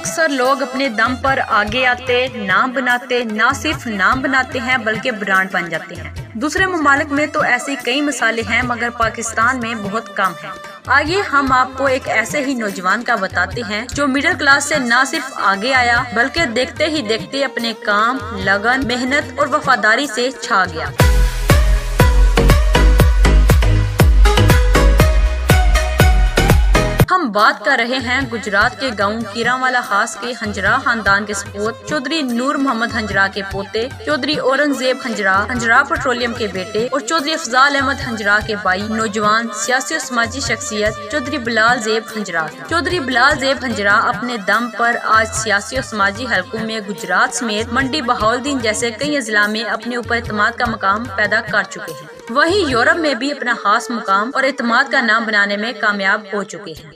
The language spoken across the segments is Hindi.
अक्सर लोग अपने दम पर आगे आते, नाम बनाते, ना सिर्फ नाम बनाते हैं बल्कि ब्रांड बन जाते हैं। दूसरे ममालिक में तो ऐसी कई मिसालें हैं मगर पाकिस्तान में बहुत कम है। आइए हम आपको एक ऐसे ही नौजवान का बताते हैं जो मिडिल क्लास से ना सिर्फ आगे आया बल्कि देखते ही देखते अपने काम, लगन, मेहनत और वफादारी से छा गया। हम बात कर रहे हैं गुजरात के गांव कीरावाला खास के हंजरा खानदान के सपूत चौधरी नूर मोहम्मद हंजरा के पोते चौधरी औरंगजेब हंजरा, हंजरा पेट्रोलियम के बेटे और चौधरी अफजाल अहमद हंजरा के भाई, नौजवान सियासी और समाजी शख्सियत चौधरी बिलालजाइब हंजरा। चौधरी बिलालजाइब हंजरा अपने दम पर आज सियासी और समाजी हलकों में गुजरात समेत मंडी, बहाउद्दीन जैसे कई अजला में अपने ऊपर एतमाद का मकाम पैदा कर चुके हैं। वहीं यूरोप में भी अपना खास मुकाम और एतमाद का नाम बनाने में कामयाब हो चुके हैं।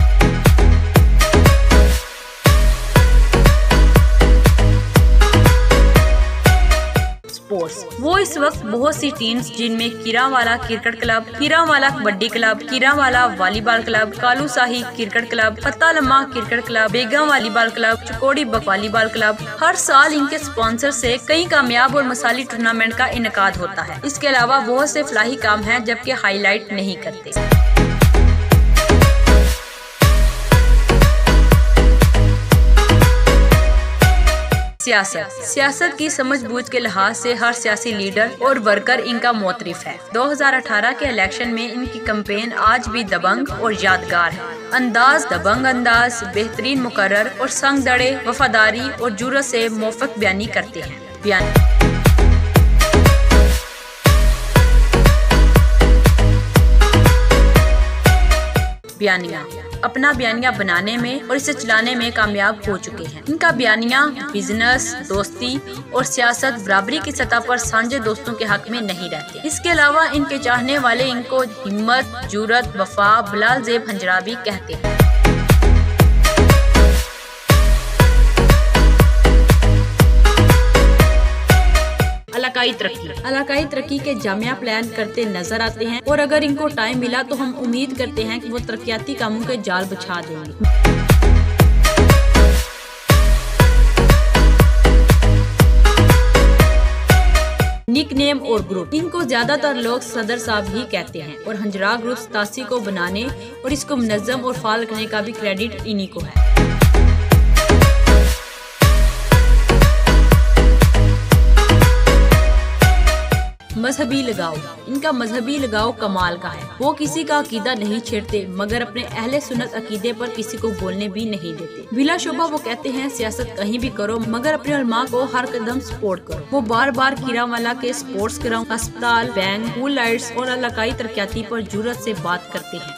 स्पोर्ट्स, वो इस वक्त बहुत सी टीम्स जिनमें Kirawala cricket club, Kirawala kabaddi club, Kirawala volleyball club, Kalu Shahi cricket club, Fattalamma cricket club, Begum volleyball club, Chakodi volleyball club, हर साल इनके स्पॉन्सर से कई कामयाब और मसाली टूर्नामेंट का इनेकाद होता है। इसके अलावा बहुत से फलाही काम हैं जबकि हाईलाइट नहीं करते। सियासत की समझबूझ के लिहाज से हर सियासी लीडर और वर्कर इनका मोतरिफ है। 2018 के इलेक्शन में इनकी कैंपेन आज भी दबंग और यादगार है। अंदाज दबंग अंदाज, बेहतरीन मुकर्रर और संग दड़े, वफादारी और जुर्रत से मुवफ़्फ़क़ बयानी करते हैं। बयानिया अपना बयानिया बनाने में और इसे चलाने में कामयाब हो चुके हैं। इनका बयानिया बिजनेस, दोस्ती और सियासत बराबरी की सतह पर साझे दोस्तों के हक में नहीं रहते। इसके अलावा इनके चाहने वाले इनको हिम्मत, जुरत, वफा, बिलालजाइब हंजरा भी कहते हैं। इलाकाई तरक्की के जामिया प्लान करते नजर आते हैं और अगर इनको टाइम मिला तो हम उम्मीद करते हैं कि वो तरक्याती कामों के जाल बिछा देंगे। निक नेम और ग्रुप, इनको ज्यादातर लोग सदर साहब ही कहते हैं और हंजरा ग्रुप 87 को बनाने और इसको मुनज़्ज़म और फाल रखने का भी क्रेडिट इन्हीं को है। मजहबी लगाव, इनका मजहबी लगाव कमाल का है। वो किसी का अकीदा नहीं छेड़ते मगर अपने अहले सुन्नत अकीदे पर किसी को बोलने भी नहीं देते। बिला शुबा वो कहते हैं सियासत कहीं भी करो मगर अपने उलमा को हर कदम सपोर्ट करो। वो बार बार कीरावाला के स्पोर्ट्स ग्राउंड, अस्पताल, बैंक, स्कूल लाइट्स और इलाकाई तरक्याती पर जुर्रत से बात करते हैं।